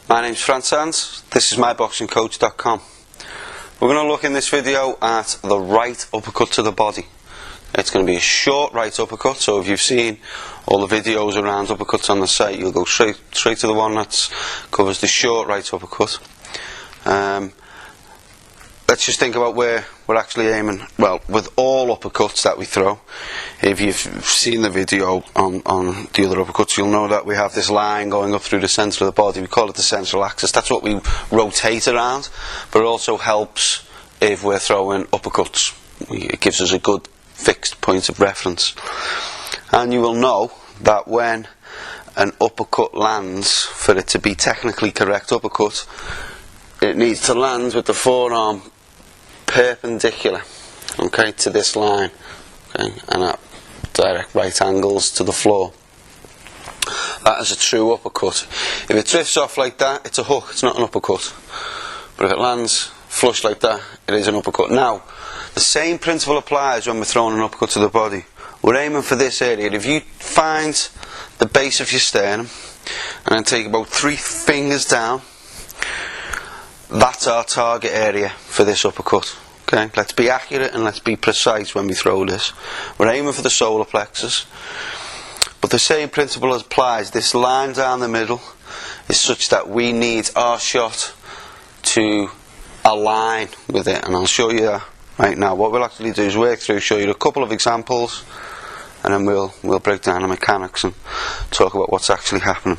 My name's Franz, this is myboxingcoach.com. We're going to look in this video at the right uppercut to the body. It's going to be a short right uppercut, so if you've seen all the videos around uppercuts on the site, you'll go straight to the one that covers the short right uppercut. Let's just think about where we're actually aiming. Well, with all uppercuts that we throw, if you've seen the video on the other uppercuts, you'll know that we have this line going up through the centre of the body. We call it the central axis. That's what we rotate around, but it also helps if we're throwing uppercuts. It gives us a good fixed point of reference. And you will know that when an uppercut lands, for it to be technically correct uppercut, it needs to land with the forearm perpendicular, okay, to this line, okay, and at direct right angles to the floor. That is a true uppercut. If it drifts off like that, it's a hook, it's not an uppercut. But if it lands flush like that, it is an uppercut. Now, the same principle applies when we're throwing an uppercut to the body. We're aiming for this area. If you find the base of your sternum and then take about 3 fingers down, that's our target area for this uppercut. Okay, let's be accurate and let's be precise when we throw this. We're aiming for the solar plexus, but the same principle applies. This line down the middle is such that we need our shot to align with it, and I'll show you that right now. What we'll actually do is work through, show you a couple of examples, and then we'll break down the mechanics and talk about what's actually happening.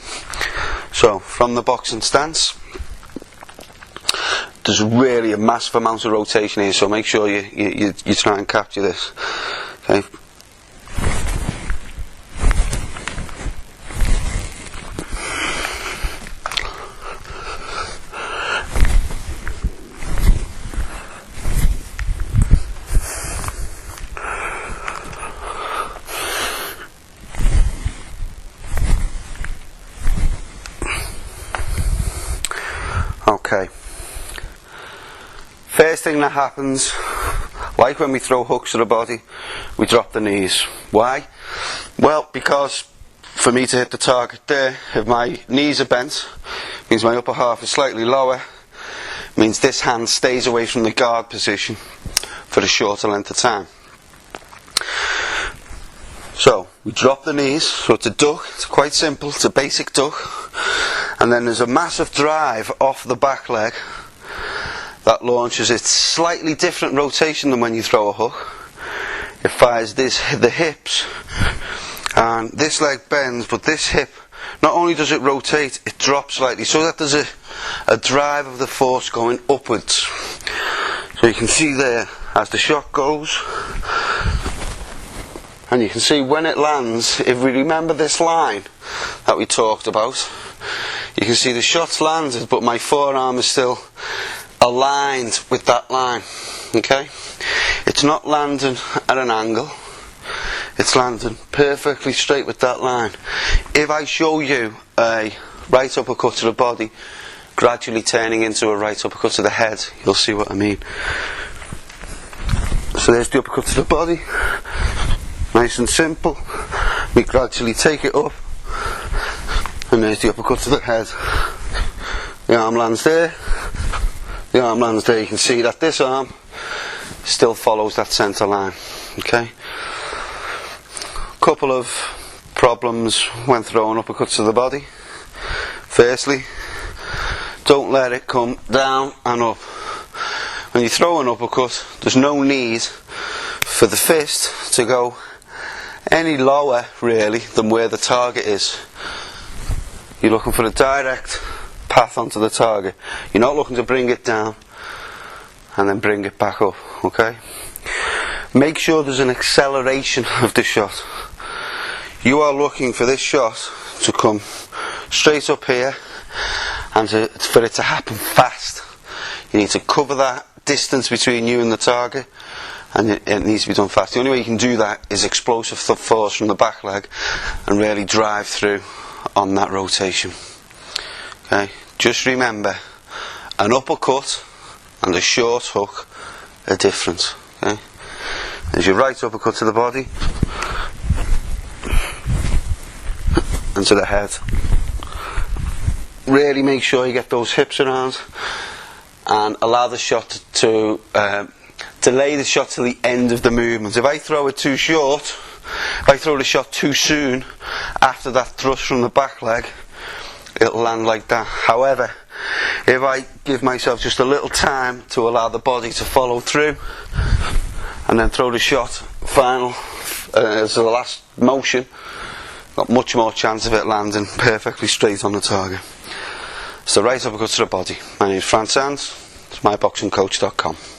So, from the boxing stance, there's really a massive amount of rotation here, so make sure you try and capture this. Okay. Okay. First thing that happens, like when we throw hooks to the body, we drop the knees. Why? Well, because for me to hit the target there, if my knees are bent, means my upper half is slightly lower, means this hand stays away from the guard position for a shorter length of time. So, we drop the knees, so it's a duck, it's quite simple, it's a basic duck, and then there's a massive drive off the back leg that launches. It's slightly different rotation than when you throw a hook. It fires the hips, and this leg bends, but this hip, not only does it rotate, it drops slightly, so that there's a drive of the force going upwards. So you can see there, as the shot goes, and you can see when it lands, if we remember this line that we talked about, you can see the shot's landed, but my forearm is still aligned with that line. Okay, it's not landing at an angle, it's landing perfectly straight with that line. If I show you a right uppercut to the body gradually turning into a right uppercut to the head, you'll see what I mean. So there's the uppercut to the body, nice and simple. We gradually take it up, and there's the uppercut to the head. The arm lands there, the arm lands there. You can see that this arm still follows that centre line. Okay. Couple of problems when throwing uppercuts to the body. Firstly, don't let it come down and up. When you throw an uppercut, there's no need for the fist to go any lower really than where the target is. You're looking for a direct path onto the target. You're not looking to bring it down and then bring it back up. Okay? Make sure there's an acceleration of the shot. You are looking for this shot to come straight up here, and for it to happen fast. You need to cover that distance between you and the target, and it needs to be done fast. The only way you can do that is explosive force from the back leg and really drive through on that rotation. Okay, just remember, an uppercut and a short hook are different. Okay, there's your right uppercut to the body and to the head. really make sure you get those hips around and allow the shot to delay the shot to the end of the movement. If I throw it too short, if I throw the shot too soon after that thrust from the back leg, it'll land like that. However, if I give myself just a little time to allow the body to follow through and then throw the shot final as the last motion, got much more chance of it landing perfectly straight on the target. So right uppercut to the body. My name is Frank Sands, it's myboxingcoach.com.